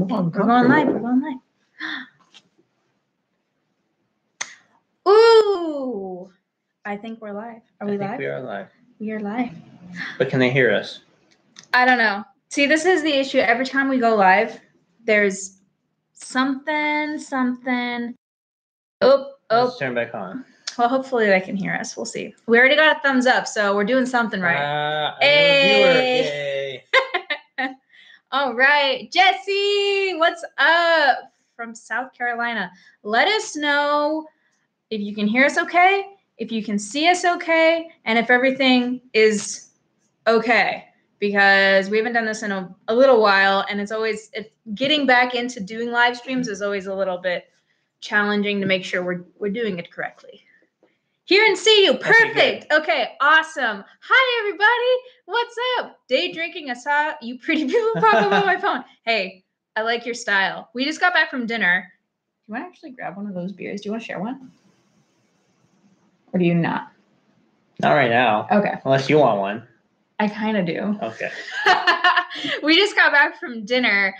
We're going live. We're going live. Ooh, I think we're live. Are we live? We are live. We are live. But can they hear us? I don't know. See, this is the issue. Every time we go live, there's something. Let's turn back on. Well, hopefully they can hear us. We'll see. We already got a thumbs up, so we're doing something right. Hey! Yay! All right. Jesse, what's up from South Carolina? Let us know if you can hear us okay, if you can see us okay, and if everything is okay. Because we haven't done this in a little while, and getting back into doing live streams is always a little bit challenging to make sure we're doing it correctly. Hear and see you. Perfect. Okay, awesome. Hi, everybody. What's up? Day drinking. I saw you pretty people pop up on my phone. Hey, I like your style. We just got back from dinner. Do you want to actually grab one of those beers? Do you want to share one? Or do you not? Not right now. Okay. Unless you want one. I kind of do. Okay. We just got back from dinner.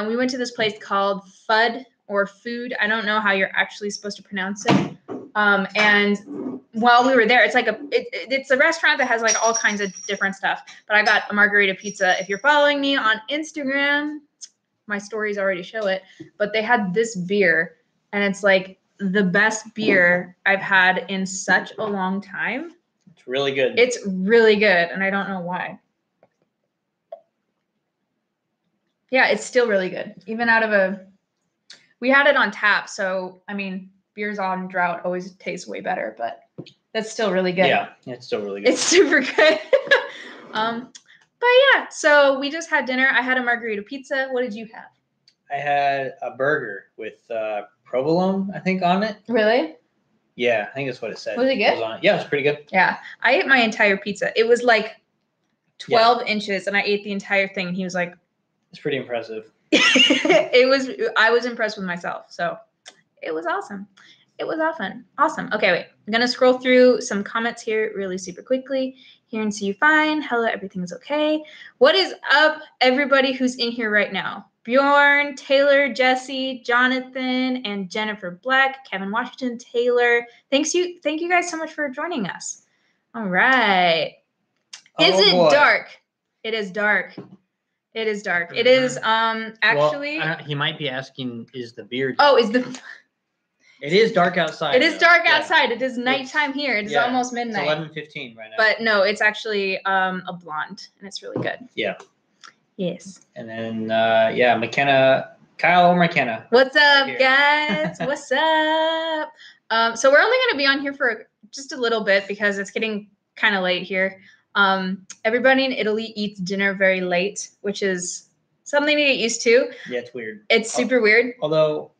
We went to this place called Fud or Food. I don't know how you're actually supposed to pronounce it. And while we were there, it's a restaurant that has like all kinds of different stuff. But I got a margarita pizza. If you're following me on Instagram, my stories already show it. But they had this beer, and it's like the best beer I've had in such a long time. It's really good. It's really good, and I don't know why. Yeah, it's still really good. Even we had it on tap, so I mean, beers on drought always tastes way better, but that's still really good. Yeah, it's still really good. It's super good. But yeah, so we just had dinner. I had a margarita pizza. What did you have? I had a burger with provolone, I think, on it. Really? Yeah, I think that's what it said. Was it good? Yeah, it was pretty good. Yeah, I ate my entire pizza. It was like 12 inches, and I ate the entire thing. And he was like, "It's pretty impressive." I was impressed with myself, so it was awesome. It was awesome. Okay, wait. I'm gonna scroll through some comments here really super quickly. Hear and see you fine. Hello, everything's okay. What is up, everybody who's in here right now? Bjorn, Taylor, Jesse, Jonathan, and Jennifer Black, Kevin Washington, Taylor. Thank you guys so much for joining us. All right. Is it dark? It is dark. It is dark. It is actually. Well, he might be asking, is the beer? Oh, It is dark outside. It is dark outside. It is nighttime here. It is almost midnight. It's 11:15 right now. But no, it's actually a blonde, and it's really good. Yeah. Yes. And then McKenna, Kyle or McKenna. What's up, guys? What's up? So we're only gonna be on here for just a little bit because it's getting kind of late here. Everybody in Italy eats dinner very late, which is something to get used to. Yeah, it's weird. It's super weird. Although,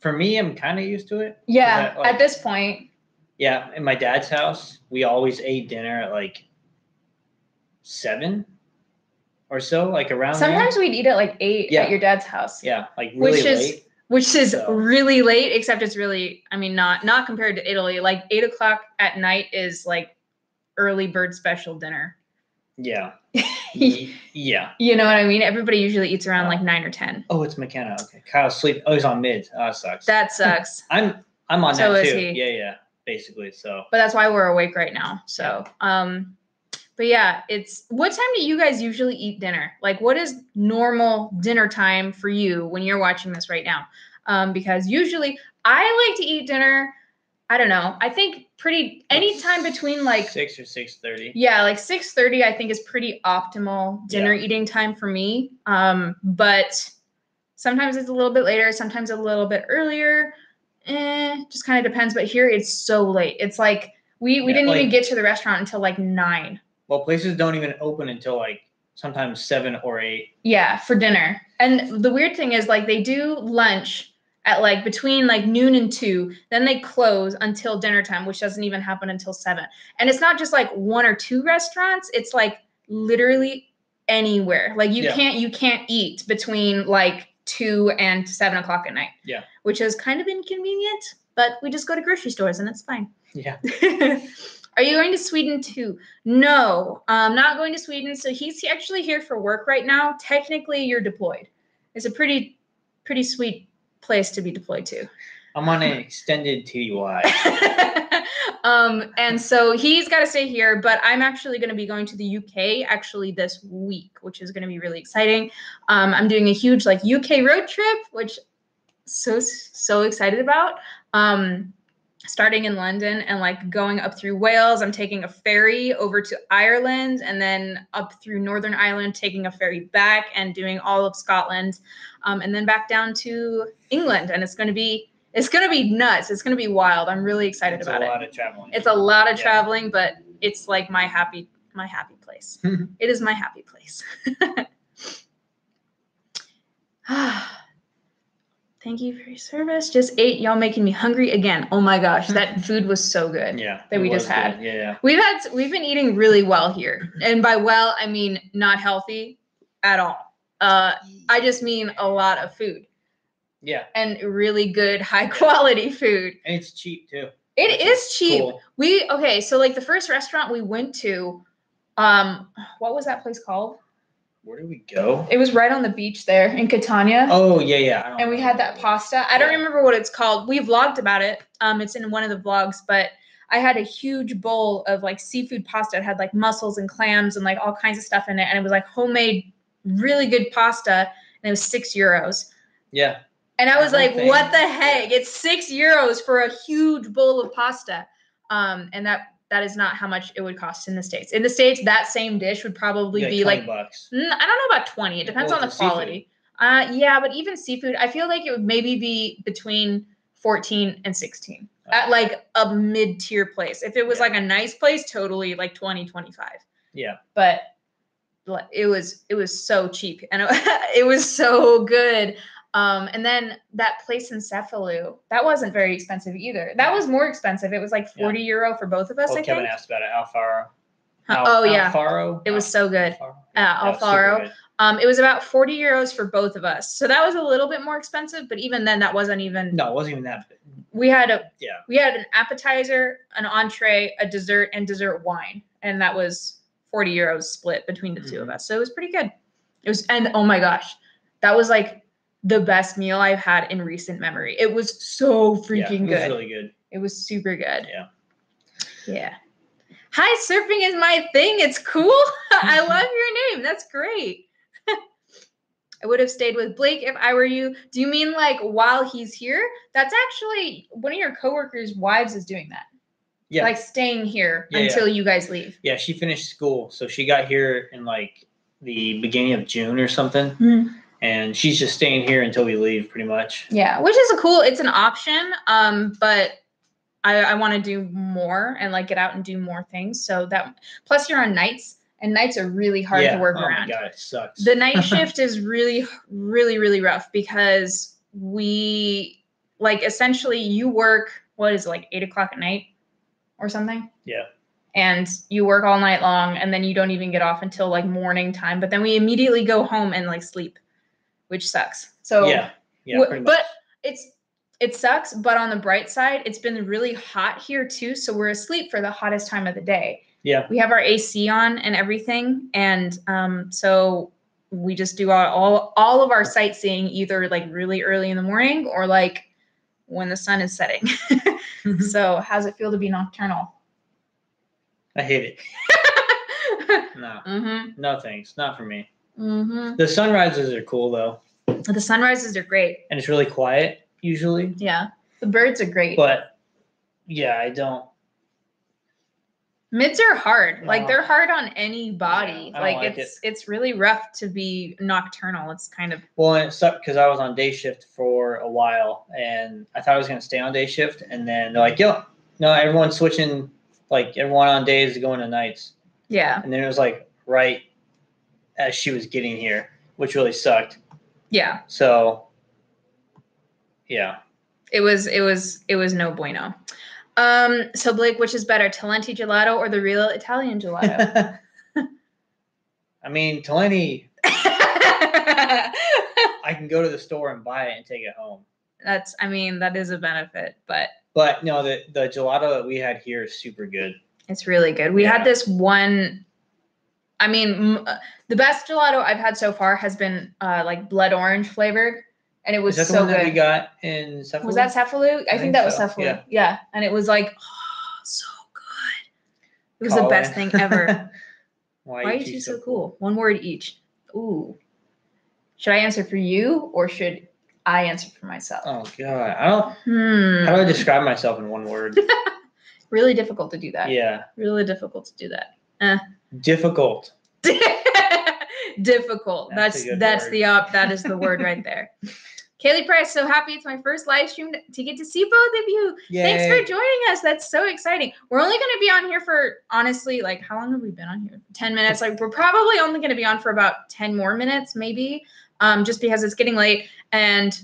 for me, I'm kind of used to it. Yeah, at this point. Yeah, in my dad's house, we always ate dinner at like 7 or so, like around Sometimes there. we'd eat at like 8 at your dad's house. Yeah, like really late. Which is really late, except it's really, I mean, not compared to Italy. Like 8 o'clock at night is like early bird special dinner. Yeah. Yeah. You know what I mean? Everybody usually eats around like 9 or 10. Oh, it's McKenna. Okay. Kyle's sleep. Oh, he's on mid. Oh, that sucks. That sucks. I'm on so that is too. He. Yeah. Basically. So. But that's why we're awake right now. So, but yeah, what time do you guys usually eat dinner? Like, what is normal dinner time for you when you're watching this right now? Because usually I like to eat dinner, I don't know, I think anytime between like 6 or 6:30. Yeah, like 6:30 I think is pretty optimal dinner eating time for me. But sometimes it's a little bit later, sometimes a little bit earlier. Just kind of depends. But here it's so late. It's like we didn't even get to the restaurant until like 9. Well, places don't even open until like sometimes 7 or 8. Yeah, for dinner. And the weird thing is like they do lunch at like between like noon and 2, then they close until dinner time, which doesn't even happen until 7. And it's not just like 1 or 2 restaurants, it's like literally anywhere. Like you can't eat between like 2 and 7 o'clock at night. Yeah. Which is kind of inconvenient, but we just go to grocery stores and it's fine. Yeah. Are you going to Sweden too? No, I'm not going to Sweden. So he's actually here for work right now. Technically, you're deployed. It's a pretty pretty sweet place to be deployed to. I'm on an extended TDY. And so he's got to stay here, but I'm actually going to be going to the UK actually this week, which is going to be really exciting. I'm doing a huge like UK road trip, which so excited about. Starting in London and like going up through Wales. I'm taking a ferry over to Ireland and then up through Northern Ireland, taking a ferry back and doing all of Scotland, and then back down to England. And it's going to be nuts. It's going to be wild. I'm really excited about it. It's a lot of traveling. It's a lot of traveling, but it's like my happy place. It is my happy place. Thank you for your service. Just ate. Y'all making me hungry again. Oh my gosh, that food was so good. Yeah, that we just had. Good. Yeah. We've been eating really well here, and by well I mean not healthy at all. I just mean a lot of food. Yeah. And really good, high quality food. And it's cheap too. It is cheap. Cool. So like the first restaurant we went to, what was that place called? Where did we go? It was right on the beach there in Catania. Oh, yeah. And we had that pasta. I don't remember what it's called. We vlogged about it. It's in one of the vlogs, but I had a huge bowl of like seafood pasta. It had like mussels and clams and like all kinds of stuff in it. And it was like homemade, really good pasta. And it was €6. Yeah. And I was like, what the heck? It's €6 for a huge bowl of pasta. And that is not how much it would cost in the States. In the States, that same dish would probably be like $20. I don't know about 20. It depends on the quality. Yeah, but even seafood, I feel like it would maybe be between 14 and 16 at like a mid-tier place. If it was like a nice place, totally like 20, 25. Yeah. But it was so cheap and it was so good. And then that place in Cefalù, that wasn't very expensive either. That was more expensive. It was like €40 for both of us, I think. Kevin asked about it. Alfaro. Alfaro? It was so good. Alfaro. It was about €40 for both of us. So that was a little bit more expensive, but even then that wasn't even. No, it wasn't even that big. We had an appetizer, an entree, a dessert, and dessert wine. And that was €40 split between the two of us. So it was pretty good. And oh my gosh, that was like the best meal I've had in recent memory. It was so freaking good. It was really good. It was super good. Yeah. Yeah. Hi, surfing is my thing. It's cool. I love your name. That's great. I would have stayed with Blake if I were you. Do you mean like while he's here? That's actually one of your coworkers' wives is doing that. Yeah. Like staying here until you guys leave. Yeah, she finished school. So she got here in like the beginning of June or something. Mm-hmm. And she's just staying here until we leave, pretty much. Yeah, which is it's an option. But I want to do more and like get out and do more things. So that plus you're on nights, and nights are really hard to work around. Oh my God, it sucks. The night shift is really, really, really rough because we like essentially you work what is it, like 8 o'clock at night or something. Yeah. And you work all night long, and then you don't even get off until like morning time. But then we immediately go home and like sleep, which sucks. So yeah, pretty much. But it sucks. But on the bright side, it's been really hot here too. So we're asleep for the hottest time of the day. Yeah, we have our AC on and everything, and so we just do all of our sightseeing either like really early in the morning or like when the sun is setting. So how's it feel to be nocturnal? I hate it. No, no thanks, not for me. The sunrises are cool though. The sunrises are great, and it's really quiet usually. Yeah, the birds are great, but yeah, I don't. Mids are hard. Like they're hard on any body. Yeah, like it's really rough to be nocturnal. It's kind of and it sucked because I was on day shift for a while, and I thought I was gonna stay on day shift, and then they're like, "Yo, no, everyone's switching. Like everyone on days is going to nights." Yeah. And then it was like right as she was getting here, which really sucked. Yeah. So. Yeah. It was no bueno. So Blake, which is better, Talenti gelato or the real Italian gelato? I mean, Talenti, I can go to the store and buy it and take it home. That is a benefit, but no, the gelato that we had here is super good. It's really good. We had this one, the best gelato I've had so far has been like blood orange flavored. and it was Is that the so one that we good. got in Cephalou? Was that Cephalou? I think that was so. Cephalou. Yeah, and it was like so good. It was the Colin. best thing ever. Why are you two so cool? One word each. Ooh. Should I answer for you or should I answer for myself? Oh God, I don't. How do I describe myself in one word? Really difficult to do that. Yeah. Really difficult to do that. Difficult. Difficult. That is the word right there. Kaylee Price, so happy it's my first live stream to get to see both of you. Yay. Thanks for joining us. That's so exciting. We're only going to be on here for, honestly, like, how long have we been on here? 10 minutes. Like, we're probably only going to be on for about 10 more minutes, maybe, just because it's getting late. And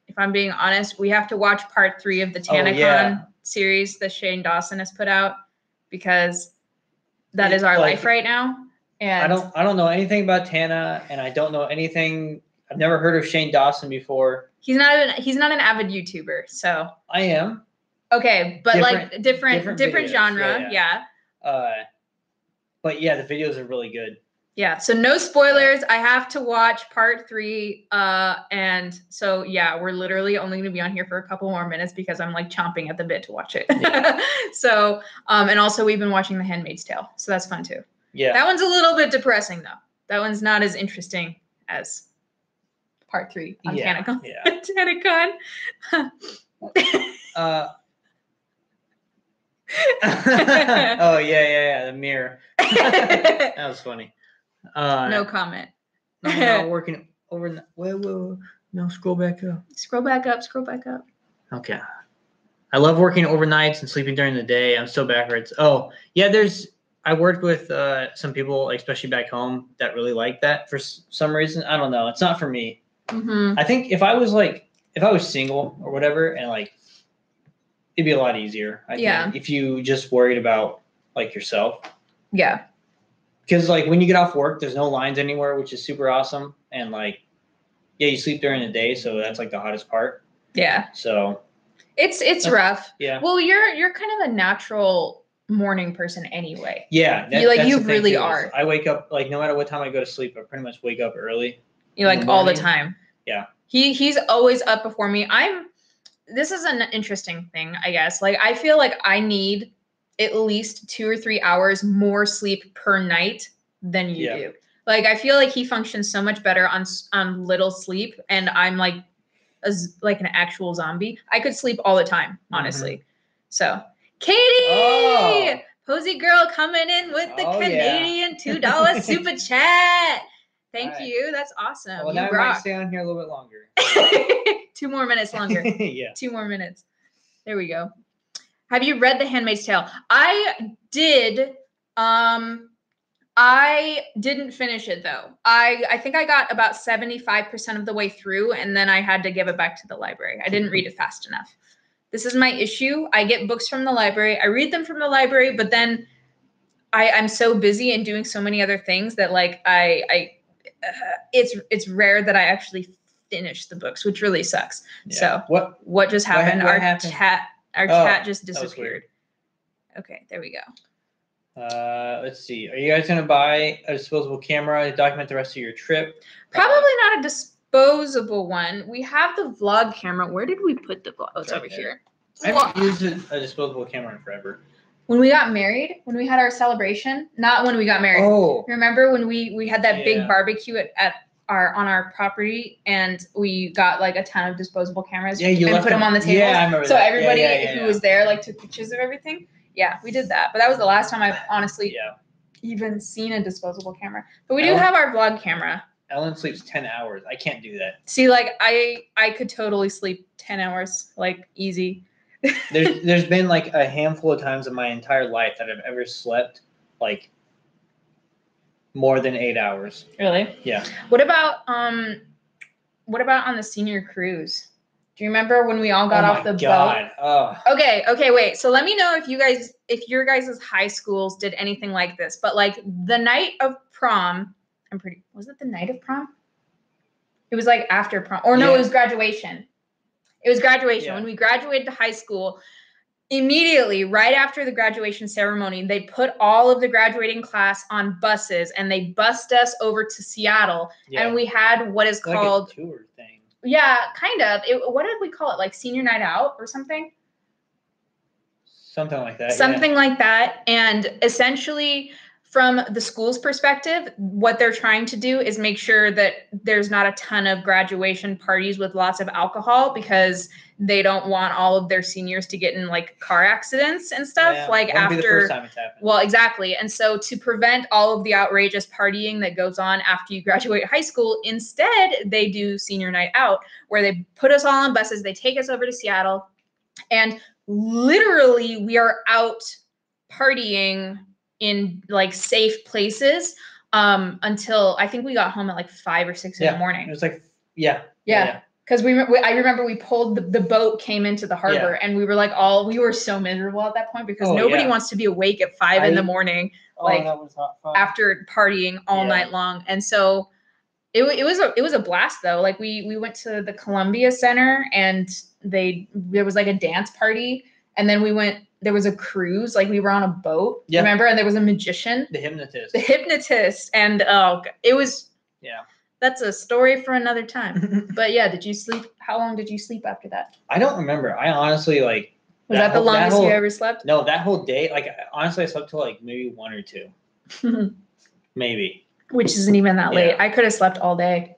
if I'm being honest, we have to watch part 3 of the TanaCon series that Shane Dawson has put out, because that is our life right now. And I don't know anything about Tana, and I don't know anything. I've never heard of Shane Dawson before. He's not an avid YouTuber, so I am. Okay, but different genre, yeah. But yeah, the videos are really good. Yeah, so no spoilers. I have to watch part 3, and so yeah, we're literally only going to be on here for a couple more minutes because I'm like chomping at the bit to watch it. Yeah. So, and also we've been watching The Handmaid's Tale, so that's fun too. Yeah, that one's a little bit depressing though. That one's not as interesting as part 3 on TanaCon. Yeah. TanaCon. Oh yeah, the mirror. That was funny. No comment. No, working over. Whoa. No, scroll back up. Scroll back up. Okay. I love working overnights and sleeping during the day. I'm so backwards. Oh yeah, I worked with some people, especially back home, that really like that for some reason. I don't know. It's not for me. Mm-hmm. I think if I was single or whatever, and like, it'd be a lot easier. I think, if you just worried about like yourself. Yeah. Because like when you get off work, there's no lines anywhere, which is super awesome. And like, yeah, you sleep during the day, so that's like the hottest part. Yeah. So it's rough. Yeah. Well, you're kind of a natural morning person anyway. Yeah. You really are. I wake up, like, no matter what time I go to sleep, I pretty much wake up early. You like all the time. Yeah. He's always up before me. This is an interesting thing, I guess. Like, I feel like I need at least 2 or 3 hours more sleep per night than you do. Like, I feel like he functions so much better on little sleep, and I'm like an actual zombie. I could sleep all the time, honestly. Mm-hmm. So, Katie, Posy Girl coming in with the Canadian $2 super chat. Thank you. That's awesome. Well, now I might stay on here a little bit longer. 2 more minutes longer. Yeah. 2 more minutes. There we go. Have you read The Handmaid's Tale? I did. I didn't finish it though. I think I got about 75% of the way through, and then I had to give it back to the library. I didn't read it fast enough. This is my issue. I get books from the library. I read them from the library, but then I'm so busy and doing so many other things that like it's rare that I actually finish the books, which really sucks. Yeah. So what just happened? What happened? Chat just disappeared. Okay, there we go. Let's see. Are you guys gonna buy a disposable camera to document the rest of your trip? Probably not a disposable one. We have the vlog camera. Where did we put the vlog? Oh, it's over here. I haven't used a disposable camera in forever. When we got married, when we had our celebration, not when we got married. Oh. Remember when we had that big barbecue on our property, and we got like a ton of disposable cameras and put them on the tables. Yeah, I remember so that. Everybody who was there like took pictures of everything. Yeah, we did that. But that was the last time I've honestly even seen a disposable camera. But we do have our vlog camera. Ellen sleeps 10 hours. I can't do that. See, like I could totally sleep 10 hours, like easy. There's been like a handful of times in my entire life that I've ever slept like more than 8 hours. Really? Yeah. What about on the senior cruise? Do you remember when we all got off the boat? Oh. Okay, wait. So let me know if your guys' high schools did anything like this. But like the night of prom, was it the night of prom? It was like after prom. Or no, it was graduation. It was graduation. Yeah. When we graduated to high school, immediately, right after the graduation ceremony, they put all of the graduating class on buses and they bussed us over to Seattle. Yeah. And we had what is called like a tour thing. Yeah, kind of. What did we call it? Like senior night out or something? Something like that. Something like that. And essentially, from the school's perspective, what they're trying to do is make sure that there's not a ton of graduation parties with lots of alcohol, because they don't want all of their seniors to get in like car accidents and stuff. Yeah, like won't after be the first time it's happened. Well, exactly. And so to prevent all of the outrageous partying that goes on after you graduate high school, instead they do senior night out, where they put us all on buses, they take us over to Seattle, and literally we are out partying in like safe places until I think we got home at like 5 or 6 in the morning. It was like, yeah. Because I remember we pulled the boat came into the harbor, and we were like we were so miserable at that point, because nobody wants to be awake at 5 in the morning, like that was not fun. After partying all night long. And so it was a blast though. Like we went to the Columbia Center, and there was like a dance party, and then there was a cruise, like we were on a boat, remember? And there was a magician. The hypnotist. And it was, that's a story for another time. But yeah, did you sleep? How long did you sleep after that? I don't remember. I honestly was that the longest you ever slept? No, that whole day, like honestly I slept till like maybe 1 or 2. Maybe. Which isn't even that late. I could have slept all day.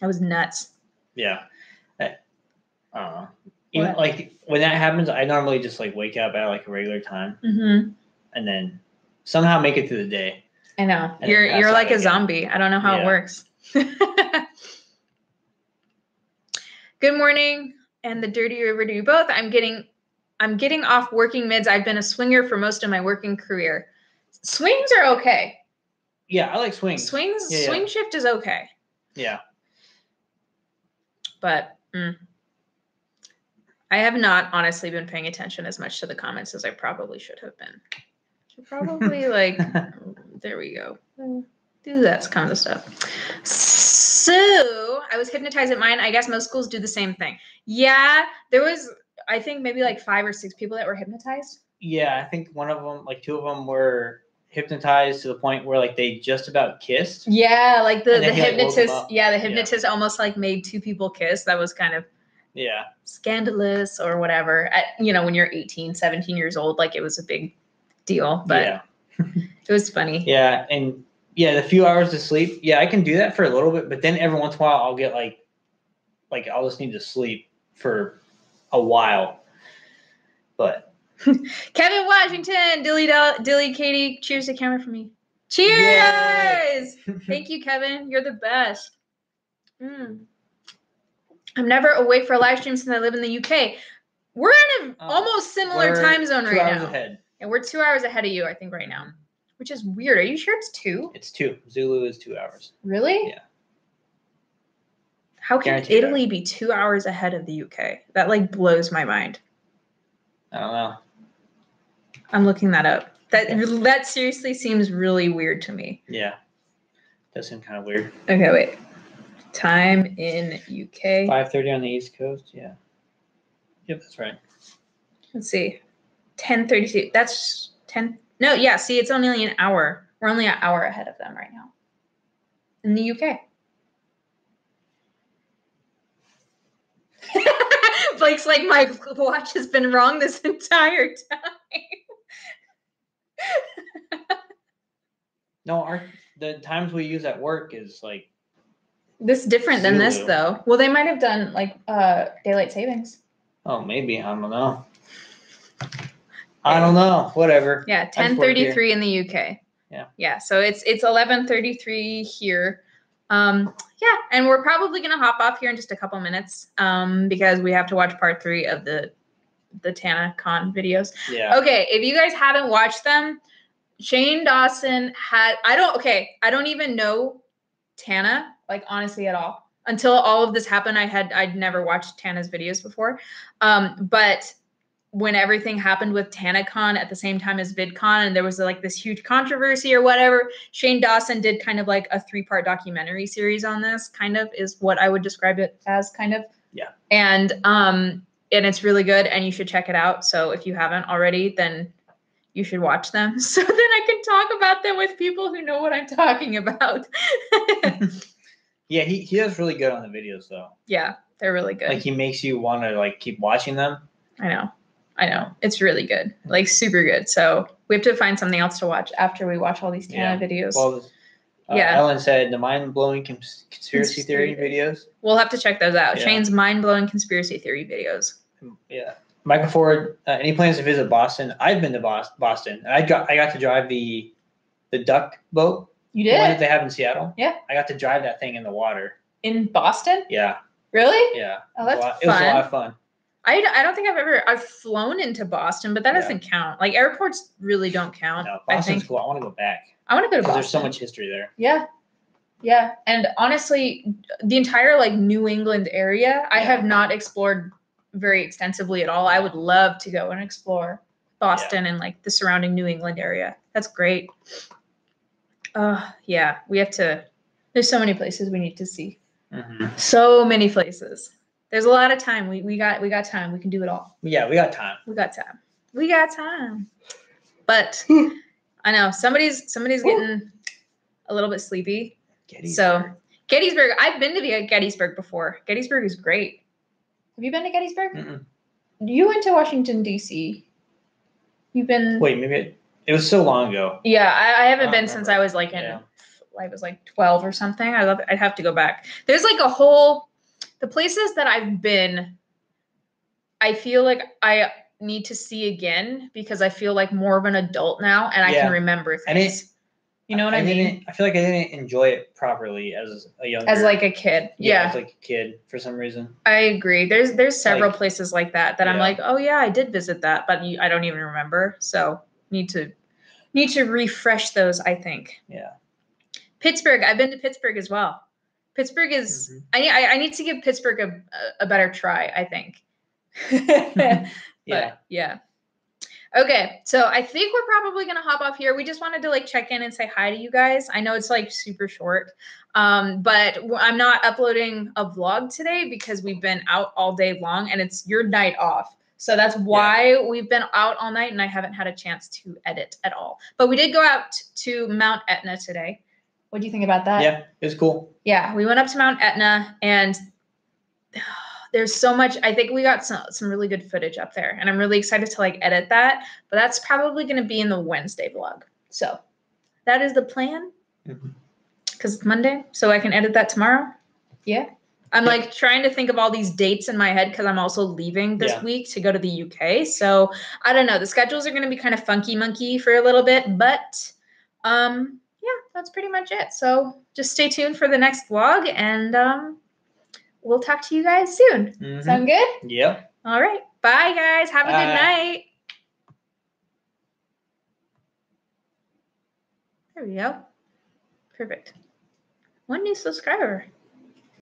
I was nuts. Yeah. Even like when that happens, I normally just like wake up at like a regular time, and then somehow make it through the day. I know you're like a zombie. I don't know how it works. Good morning, and the Dirty River to you both. I'm getting off working mids. I've been a swinger for most of my working career. Swings are okay. Yeah, I like swings. Swing shift is okay. Yeah. But I have not honestly been paying attention as much to the comments as I probably should have been. Should probably there we go. Do that kind of stuff. So I was hypnotized at mine. I guess most schools do the same thing. Yeah, there was, I think maybe like 5 or 6 people that were hypnotized. Yeah, I think one of them, like 2 of them were hypnotized to the point where like they just about kissed. Yeah, like the hypnotist. Like, the hypnotist almost like made 2 people kiss. That was kind of scandalous or whatever. When you're 18, 17 years old, like it was a big deal, but it was funny. Yeah, and the few hours of sleep. Yeah, I can do that for a little bit, but then every once in a while I'll get like I'll just need to sleep for a while. But Kevin Washington, Dilly, Katie, cheers to camera for me. Cheers! Thank you, Kevin. You're the best. I'm never awake for a live stream since I live in the UK. We're in an almost similar time zone right now. 2 hours ahead. And we're 2 hours ahead of you, I think, right now. Which is weird. Are you sure it's 2? It's 2. Zulu is 2 hours. Really? Yeah. How can Italy be 2 hours ahead of the UK? That blows my mind. I don't know. I'm looking that up. That seriously seems really weird to me. Yeah. Does seem kind of weird. Okay, wait. Time in UK. 5:30 on the East Coast. Yeah. Yep, that's right. Let's see. 10:32. That's 10. No, yeah. See, it's only an hour. We're only an hour ahead of them right now. In the UK. Blake's like, my watch has been wrong this entire time. No, the times we use at work is like this different than this though. Well, they might have done daylight savings. Oh, maybe. I don't know. I don't know. Whatever. Yeah, 10:33 in the UK. Yeah. Yeah, so it's 11:33 here. Yeah, and we're probably gonna hop off here in just a couple minutes because we have to watch part 3 of the TanaCon videos. Yeah. Okay, if you guys haven't watched them, Shane Dawson had I don't even know Tana, honestly at all. Until all of this happened, I'd never watched Tana's videos before. But when everything happened with TanaCon at the same time as VidCon, and there was this huge controversy or whatever, Shane Dawson did kind of like a 3-part documentary series on this, kind of is what I would describe it as, kind of. Yeah. And it's really good, and you should check it out. So if you haven't already, then you should watch them. So then I can talk about them with people who know what I'm talking about. Yeah, he does really good on the videos though. Yeah, they're really good. Like he makes you want to like keep watching them. I know. It's really good, like super good. So we have to find something else to watch after we watch all these Canada videos. Well, Ellen said the mind-blowing conspiracy theory videos. We'll have to check those out. Shane's mind-blowing conspiracy theory videos. Yeah. Michael Ford, any plans to visit Boston? I've been to Boston. I got to drive the duck boat. You did? The one that they have in Seattle. Yeah. I got to drive that thing in the water. In Boston? Yeah. Really? Yeah. Oh, that's fun. It was a lot of fun. I don't think I've flown into Boston, but that doesn't count. Like airports really don't count. No, Boston's cool. I want to go back. I want to go to Boston. There's so much history there. Yeah. Yeah. And honestly, the entire like New England area, I have not explored very extensively at all. I would love to go and explore Boston and like the surrounding New England area. That's great. Yeah, we have to, there's so many places we need to see. So many places. There's a lot of time. We got time. We can do it all. Yeah, we got time. We got time. But I know somebody's getting a little bit sleepy. So Gettysburg, I've been to Gettysburg before. Gettysburg is great. Have you been to Gettysburg? Mm-mm. You went to Washington, D.C. You've been... Wait, maybe it was so long ago. Yeah, I haven't been since I was like I was like 12 or something. I'd have to go back. There's like a whole... The places that I've been, I feel like I need to see again because I feel like more of an adult now and I can remember things. You know what I mean? I feel like I didn't enjoy it properly as a younger. As like a kid. Yeah. As like a kid for some reason. I agree. There's several places like that I'm like, oh yeah, I did visit that, but I don't even remember. So need to refresh those, I think. Yeah. Pittsburgh. I've been to Pittsburgh as well. Pittsburgh is I need to give Pittsburgh a better try, I think. Yeah. Okay, so I think we're probably gonna hop off here. We just wanted to like check in and say hi to you guys. I know it's like super short, but I'm not uploading a vlog today because we've been out all day long and it's your night off. So that's why we've been out all night and I haven't had a chance to edit at all. But we did go out to Mount Etna today. What do you think about that? Yeah, it was cool. Yeah, we went up to Mount Etna and there's so much. I think we got some really good footage up there and I'm really excited to like edit that, but that's probably going to be in the Wednesday vlog. So that is the plan because it's Monday. So I can edit that tomorrow. Yeah. I'm like trying to think of all these dates in my head because I'm also leaving this week to go to the UK. So I don't know. The schedules are going to be kind of funky monkey for a little bit, but yeah, that's pretty much it. So just stay tuned for the next vlog and we'll talk to you guys soon. Sound good? Yep. All right. Bye, guys. Have a good night. There we go. Perfect. 1 new subscriber.